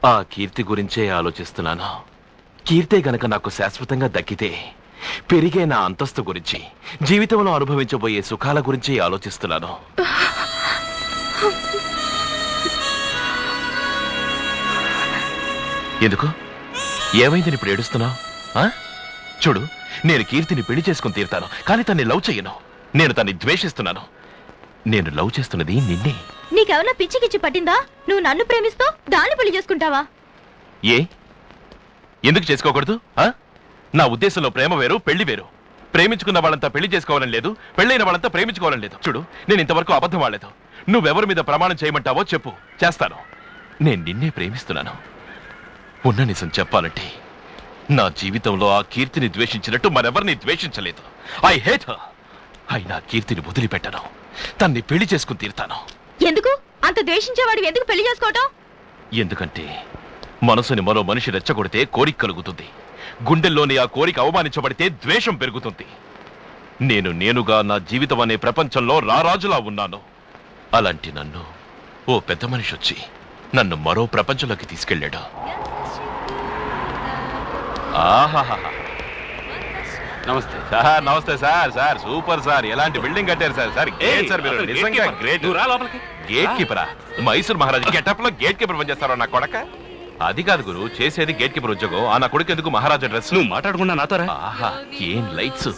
ఆ కీర్తి గురించే ఆలోచిస్తున్నాను. కీర్తే గనక నాకు శాశ్వతంగా దక్కితే పెరిగే నా అంతస్తు గురించి, జీవితంలో అనుభవించబోయే సుఖాల గురించి ఆలోచిస్తున్నాను. ఎందుకు? ఏమైంది ఇప్పుడు ఏడుస్తున్నావు? చూడు, నేను కీర్తిని పెళ్లి చేసుకుని తీరుతాను, కానీ తన్ని లవ్ చెయ్యను. నేను తన్ని ద్వేషిస్తున్నాను. నేను లవ్ చేస్తున్నది నిన్నే. నీకెవరన్నా పిచ్చికిచ్చి పట్టిందా? నువ్వు నన్ను ప్రేమిస్తూ దాన్ని పెళ్లి చేసుకుంటావా? ఏ ఎందుకు చేసుకోకూడదు? నా ఉద్దేశంలో ప్రేమ వేరు, పెళ్లి వేరు. ప్రేమించుకున్న వాళ్ళంతా పెళ్లి చేసుకోవాలని లేదు, పెళ్ళైన వాళ్ళంతా ప్రేమించుకోవాలని లేదు. చూడు, నేను ఇంతవరకు అబద్ధం వాడలేదు. నువ్వెవరి మీద ప్రమాణం చేయమంటావో చెప్పు, చేస్తాను. నేను నిన్నే ప్రేమిస్తున్నాను. ఉన్న నిజం చెప్పాలంటే నా జీవితంలో ఆ కీర్తిని ద్వేషించినట్టు మరెవరిని ద్వేషించలేదు. I hate her. అయినా కీర్తిని వదిలిపెట్టను. తన్ని పెళ్లి చేసుకుని తీరుతాను. ఎందుకు అంత ద్వేషించేవాడు ఎందుకు పెళ్లి చేసుకోవటం? ఎందుకంటే మనసుని మరో మనిషి రెచ్చగొడితే కోరిక కలుగుతుంది. గుండెల్లోని ఆ కోరిక అవమానించబడితే ద్వేషం పెరుగుతుంది. నేనుగా నా జీవితం అనే ప్రపంచంలో రారాజులా ఉన్నాను. అలాంటి నన్ను ఓ పెద్ద మనిషి వచ్చి నన్ను మరో ప్రపంచంలోకి తీసుకెళ్ళాడు. నమస్తే సార్. నమస్తే సార్. Sir super sir. ఎలాంటి బిల్డింగ్ కట్టారు సార్. సార్ గ్రేట్ సార్, మీరు నిజంగా గ్రేట్. గేట్ కీపరా? మైసూర్ మహారాజు గెటప్ లో గేట్ కీపర్ పనిచేస్తారో నా కొడక? అది కాదు గురు, చేసేది గేట్ కీపర్ ఉద్యోగం. నా కొడుకు ఎందుకు మహారాజా డ్రెస్? నువ్వు మాట్లాడుకున్నా నాతో. ఆహా, ఏం లైట్స్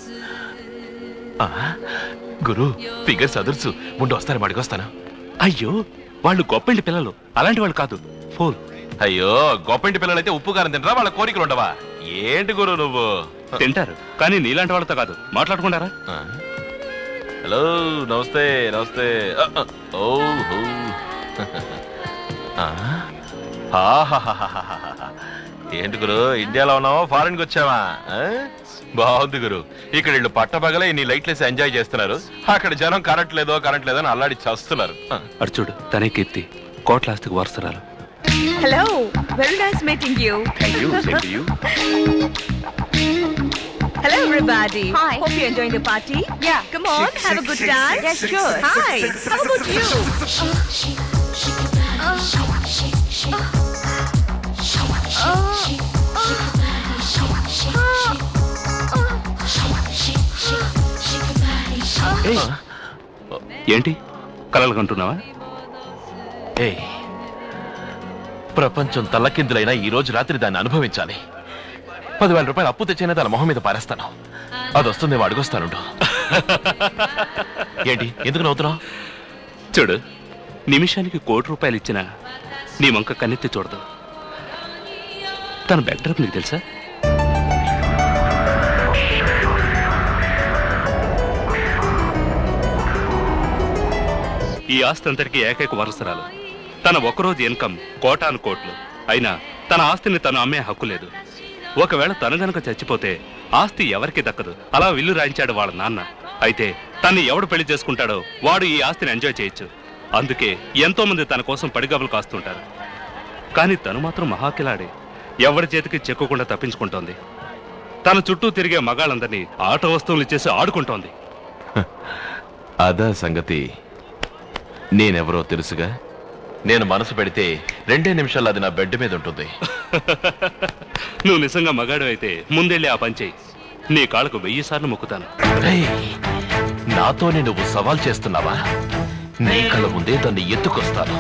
గురు. ఫిగర్స్ అదుర్సు. ముందు వస్తారు, మడికొస్తాను. అయ్యో, వాళ్ళు గొప్పింటి పిల్లలు, అలాంటి వాళ్ళు కాదు. ఫోన్. అయ్యో, గొప్పింటి పిల్లలైతే ఉప్పు కారం తింటారా? వాళ్ళ కోరికలు ఉండవా? ఏంటి గురు నువ్వు? తింటారు, కానీ నీలాంటి వాళ్ళతో కాదు. మాట్లాడుకుంటారా? హలో, నమస్తే. నమస్తే. ఓహో, ఏంటి గురు, ఇండియాలో ఉన్నావా, ఫారెన్ కి వచ్చావా? బాగుంది గురు. ఇక్కడ వీళ్ళు పట్టబగలే నీ లైట్లేసి ఎంజాయ్ చేస్తున్నారు. అక్కడ జనం కరెంట్ లేదో అని అల్లాడి చేస్తున్నారు. అటు చూడు, తనే కీర్తి, కోట్లాస్తికి వారసురాలు. Hello, very nice meeting you. Thank you, same to you. Hello everybody. Hi. Hope you're enjoying the party. Yeah. Come on, have a good time. Yes, sure. Hi. How about you? ఏంటి కలలు కంటున్నావా? ప్రపంచం తల్లకిందులైనా ఈ రోజు రాత్రి దాన్ని అనుభవించాలి. 10,000 రూపాయలు అప్పు తెచ్చైనా దాని మొహం మీద పారేస్తాను. అది వస్తుందేమో అడుగుస్తాను. ఏంటి, ఎందుకు నవ్వుతున్నావు? చూడు, నిమిషానికి 1 కోటి రూపాయలు ఇచ్చినా నీ వంక కన్నెత్తి చూడదు. తన బెటర్ నీకు తెలుసా? ఈ ఆస్తి అంతటికీ ఏకైక వారసురాలు. తన ఒకరోజు ఇన్కమ్ కోటాను కోట్లు అయినా తన ఆస్తిని తను అమ్మే హక్కు లేదు. ఒకవేళ తను గనక చచ్చిపోతే ఆస్తి ఎవరికి దక్కదు. అలా విల్లు రాయించాడు వాళ్ళ నాన్న. అయితే తన్ని ఎవడు పెళ్లి చేసుకుంటాడో వాడు ఈ ఆస్తిని ఎంజాయ్ చేయొచ్చు. అందుకే ఎంతో మంది తన కోసం పడిగబలు కాస్తుంటారు. కానీ తను మాత్రం మహాకిలాడే. ఎవరి చేతికి చెక్కకుండా తప్పించుకుంటోంది. తన చుట్టూ తిరిగే మగాళ్ళందరినీ ఆట వస్తువులు ఇచ్చేసి ఆడుకుంటోంది. అదా సంగతి. నేనెవరో తెలుసుగా. నేను మనసు పెడితే 2 నిమిషాలు అది నా బెడ్ మీద ఉంటుంది. నువ్వు నిజంగా మగాడు అయితే ముందెళ్ళి ఆ పని చెయ్యి. నీ కాళ్ళకు 1000 సార్లు మొక్కుతాను. నాతోనే నువ్వు సవాల్ చేస్తున్నావా? నీ కళ్ళ ముందే దాన్ని ఎత్తుకొస్తాను.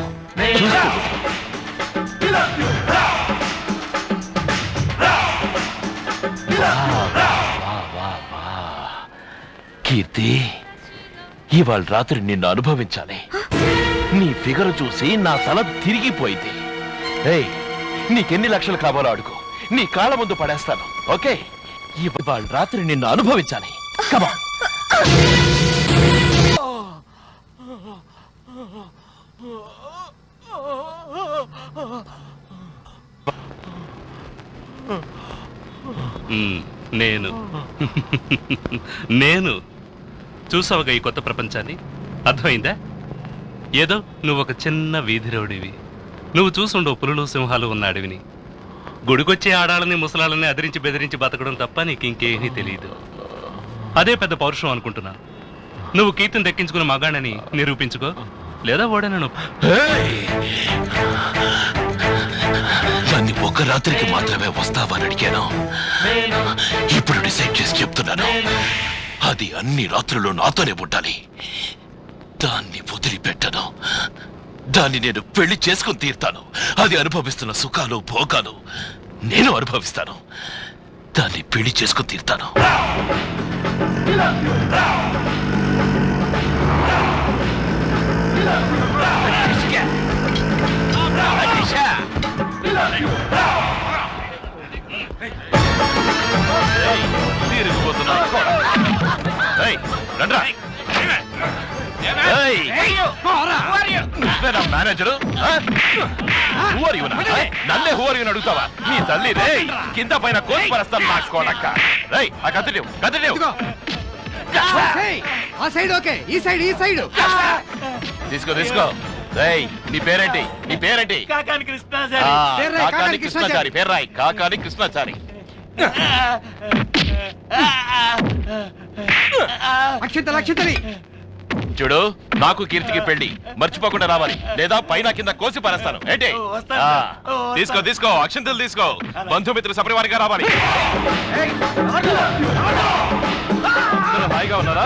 కీర్తి, ఇవాళ రాత్రి నిన్ను అనుభవించాలి. నీ ఫిగర్ చూసి నా తల తిరిగిపోయింది. నీకెన్ని లక్షలు కావాలో అడుగు, నీ కాళ్ళ ముందు పడేస్తాను. ఓకే, ఇవాళ రాత్రి నిన్ను అనుభవించాలి. కమా. నేను చూసావుగా ఈ కొత్త ప్రపంచాన్ని? అర్థమైందా? ఏదో నువ్వు ఒక చిన్న వీధి రౌడివి. నువ్వు చూసుండవు పులులు సింహాలు ఉన్న అడవిని. గుడికొచ్చే ఆడాలని ముసలాలని అదిరించి బెదిరించి బతకడం తప్ప నీకు ఇంకేమీ తెలియదు. అదే పెద్ద పౌరుషం అనుకుంటున్నా. నువ్వు కీర్తిని దక్కించుకున్న మగాణని నిరూపించుకో, లేదా ఓడనను. దాన్ని ఒక రాత్రికి మాత్రమే వస్తావని అడిగాను. ఇప్పుడు డిసైడ్ చేసి చెప్తున్నాను, అది అన్ని రాత్రులు నాతోనే ఉండాలి. దాన్ని వదిలిపెట్టను. దాన్ని నేను పెళ్లి చేసుకుని తీరుతాను. అది అనుభవిస్తున్న సుఖాలు భోగాలు నేను అనుభవిస్తాను. దాన్ని పెళ్లి చేసుకుని తీరుతాను. మేనేజరు నన్నే హూవరియని అడుగుతావా? నీ తల్లి రే కింద పైన కోసి పరస్తాను నాకోనక్క. రై ఆ కంటిన్యూ తీసుకో తీసుకో. రేయ్ నీ పేరేంటి? నీ పేరేంటి? కాకాని కృష్ణాచారి. కాకాని కృష్ణాచారి పేరు రాయ్. కాకాని కృష్ణాచారి. చూడు, నాకు కీర్తికి పెళ్లి మర్చిపోకుండా రావాలి, లేదా పైన కింద కోసి పరేస్తాను. ఏంటి? తీసుకో తీసుకో, అక్షంతలు తీసుకో. బంధుమిత్రులు సపరివారిగా రావాలి. హాయిగా ఉన్నారా?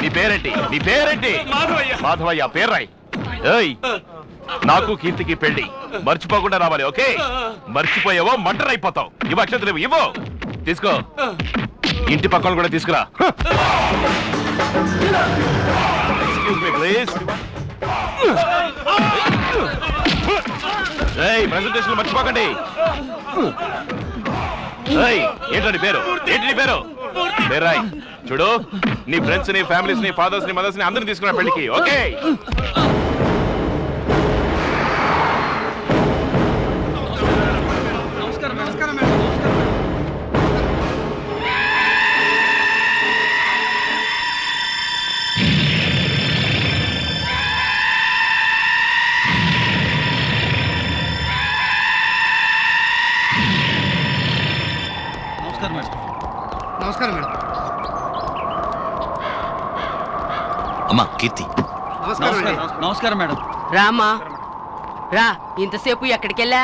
నీ పేరేంటి? నీ పేరేంటి? మాధవయ్య పేరు రాయ్. నాకు కీర్తికి పెళ్లి మర్చిపోకుండా రావాలి. ఓకే? మర్చిపోయావో మంటర్ అయిపోతావు. ఇవ్వ అక్షంతలు ఇవ్వు. తీసుకో. ఇంటి పక్కన కూడా తీసుకురా. ప్రెజెంటేషన్ మర్చిపోకండి. ఏంటండి పేరు? ఏంటి నీ పేరు? పేరాయ్. చూడు, నీ ఫ్రెండ్స్ ని, ఫ్యామిలీస్ ని, ఫాదర్స్ ని, మదర్స్ ని అందరిని తీసుకున్నా పెళ్లికి. ఓకే? నమస్కారం మేడం. అమ్మా కీర్తి. నమస్కారం మేడం. రామా రా. ఇంతసేపు ఎక్కడికెళ్ళా?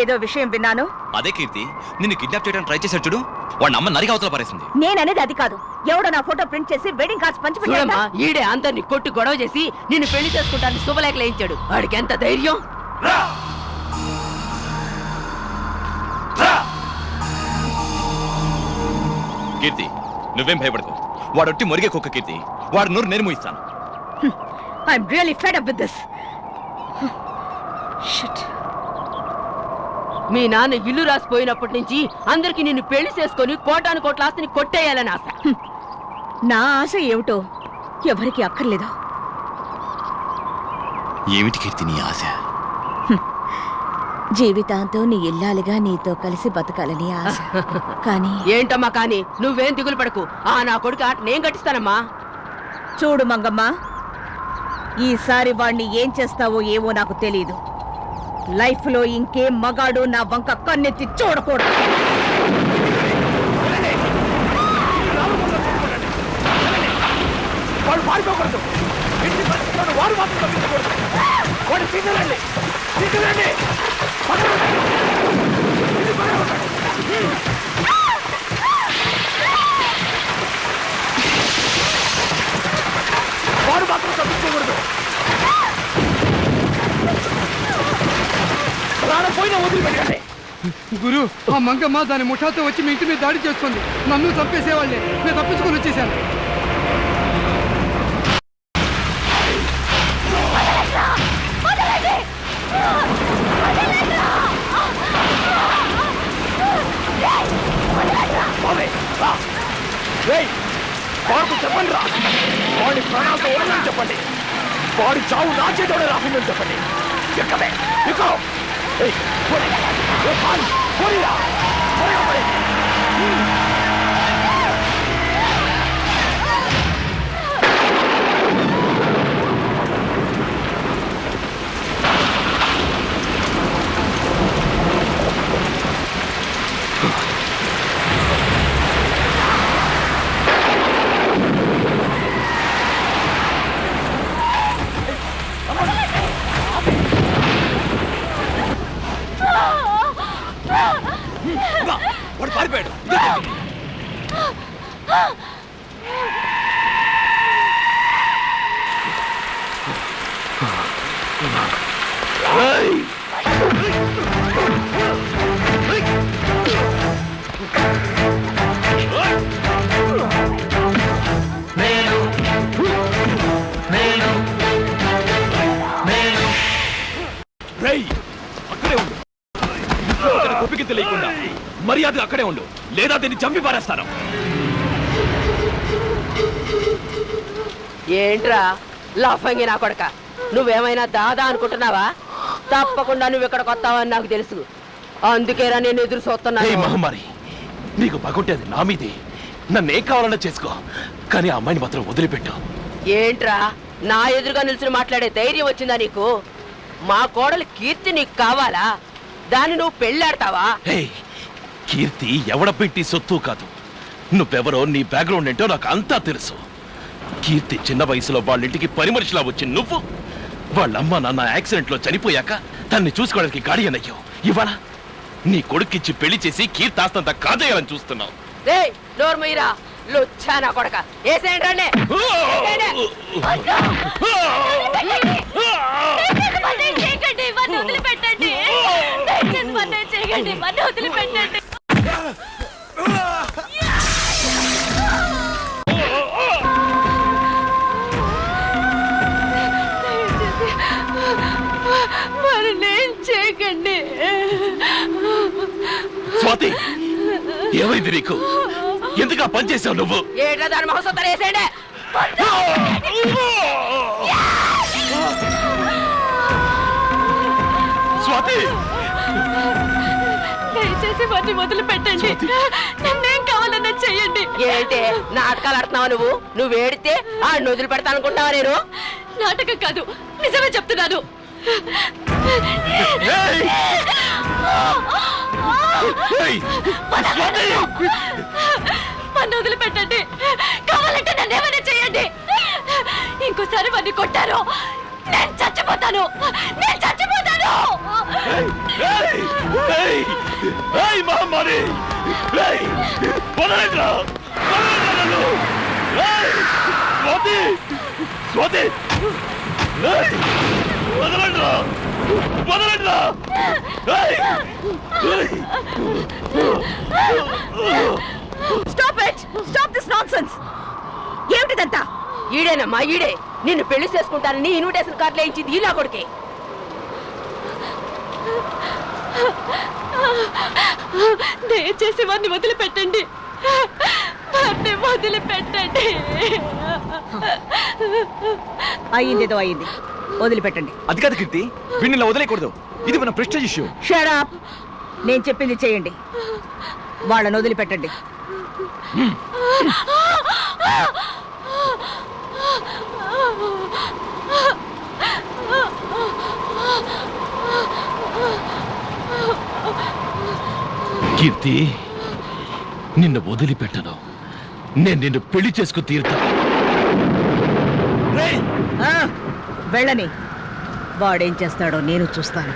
ఏదో విషయం విన్నాను. అదే కీర్తి, నిన్ను కిడ్నాప్ చేయడానికి ట్రై చేశాడు చూడు. వాడిని అమ్మ నరిగా అవతల పారేసింది. నేననేది అది కాదు. ఎవడో నా ఫోటో ప్రింట్ చేసి వెడ్డింగ్ కార్డ్స్ పంచిపెట్టాడమ్మా. ఈడే అందరిని కొట్టి గొడవ చేసి నిన్ను పెళ్లి చేసుకుంటాను శుభలేఖలు వేయించాడు. వాడికి ఎంత ధైర్యం! కీర్తి, నువ్వేం భయపడకు. వాడొట్టి మొరిగే కుక్క కీర్తి. వాడు నూరు నేను మూయిస్తాను. I'm really fed up with this. Shit. మీ నాన్న ఇల్లు రాసిపోయినప్పటి నుంచి అందరికి నిన్ను పెళ్లి చేసుకొని కోటాను కోట్ల ఆస్తిని కొట్టేయాలని ఆశ. నా ఆశ ఏమిటో ఎవరికి అక్కర్లేదు. ఏమిటి కీర్తి నీ ఆశ? జీవితాంతం నీ ఇల్లాలిగా నీతో కలిసి బతకాలని ఆశ. కానీ ఏంటమ్మా కానీ? నువ్వేం దిగులు పడకు. నా కొడుకు ఆట నేను కట్టిస్తానమ్మా. చూడు మంగమ్మ, ఈసారి వాణ్ణి ఏం చేస్తావో ఏవో నాకు తెలీదు. లైఫ్ లో ఇంకేం మగాడు నా వంక కన్నెత్తి చూడకూడదు. వాడు మాత్రం తప్పించకూడదు. ప్రాణపోయినా వదిలిపెట్టండి. గురు, ఆ మంగమ్మ దాని ముఠాతో వచ్చి మీ ఇంటి మీద దాడి చేస్తుంది. నన్ను చంపేసేవాళ్ళే. నేను తప్పించుకొని వచ్చేసాను. వాడికి చెప్పండి రా. వాడి ప్రాణాలతో ఉండని చెప్పండి. వాడి చావు నా చేతోనే రాసిందని చెప్పండి. ఎక్కడే ఎక్కువ వాడు పారిపోయాడు ఇదే జరిగింది. రేయ్, అక్కడే ఉండు. కుప్పికి తెలియకుండా మర్యాద అక్కడే ఉండు, లేదా దీన్ని చంపి పారేస్తాను. ఏంట్రా లఫంగి నా కొడక, నువ్వేమైనా దాదా అనుకుంటున్నావా? తప్పకుండా నువ్వు ఇక్కడికి వస్తావని నాకు తెలుసు. అందుకేరా నేను ఎదురు హే చూస్తున్నాను. మహమ్మారి, నీకు పగుంటేది నా మీదే. నన్నేం కావాలన్నా చేసుకో, కానీ ఆ అమ్మాయిని మాత్రం వదిలిపెట్టు. ఏంట్రా నా ఎదురుగా నిల్చుని మాట్లాడే ధైర్యం వచ్చిందా నీకు? మా కోడలు కీర్తి నీకు కావాలా? దాన్ని నువ్వు పెళ్ళాడతావా? హే, కీర్తి ఎవడ పెట్టి సొత్తు కాదు. నువ్వెవరో, నీ బ్యాక్గ్రౌండ్ ఏంటో నాకు అంతా తెలుసు. కీర్తి చిన్న వయసులో వాళ్ళింటికి పని మనిషిలా వచ్చి నువ్వు వాళ్ళమ్మ నాన్న యాక్సిడెంట్ లో చనిపోయాక తన్ని చూసుకోవడానికి గాడియన్ అయ్యావు. ఇవాళ నీ కొడుక్కిచ్చి పెళ్లి చేసి కీర్తి ఆస్తంతా కాజేయాలని చూస్తున్నావు. రేయ్ నోర్మయ్యరా, లొచ్చా నా కొడక, ఏసేయండి రండి. మరి నేను చేయకండి. స్వాతి, ఏమైంది నీకు? ఎందుకు ఆ పని చేసావు నువ్వు? ఏట్లా దాని మహోత్సవం వేసేయండి. స్వాతి, దయచేసి వాటిని మొదలు పెట్టండి. నన్నేం కావాలన్నా చెయ్యండి. ఏంటి నాటకాలు ఆడుతున్నావా నువ్వు? నువ్వు ఏడితే ఆ వదిలి పెడతా అనుకుంటావా? నేను నాటకం కాదు, నిజమే చెప్తున్నాను. ఏయ్! ఏయ్! స్వాతి! నన్ను వదిలిపెట్టండి. కావాలంటే నన్నేమైనా చెయ్యండి. ఇంకోసారి వాడిని కొట్టారు, నేను చచ్చిపోతాను. నేను చచ్చిపోతాను. ఏయ్! ఏయ్! ఏయ్ మహమ్మారి! ఏయ్! వదలండిరా! వదలండి నన్ను! ఏయ్! స్వాతి! స్వాతి! ఏయ్! వదలండిరా! వదలండిరా! ఏయ్! ఏయ్! Stop it! Stop this nonsense! ఏమిటిదంతా? ఈడేనమ్మా ఈడే. నిన్ను పెళ్లి చేసుకుంటానని ఇన్విటేషన్ కార్డులు వేయించింది ఈ నా కొడుకే. దయచేసి వాడిని వదిలిపెట్టండి. వాడిని వదిలిపెట్టండి. అయ్యిందేదో అయ్యింది, వదిలిపెట్టండి. అది కాదు కీర్తి, వీడిని ఇలా వదిలేయకూడదు. ఇది మన ప్రెస్టేజ్ ఇష్యూ. Shut up! నేను చెప్పింది చేయండి. వాళ్ళని వదిలిపెట్టండి. కీర్తి, నిన్ను వదిలిపెట్టను. నేను నిన్ను పెళ్లి చేసుకు తీరుతాను. వెళ్ళని. వాడేం చేస్తాడో నేను చూస్తాను.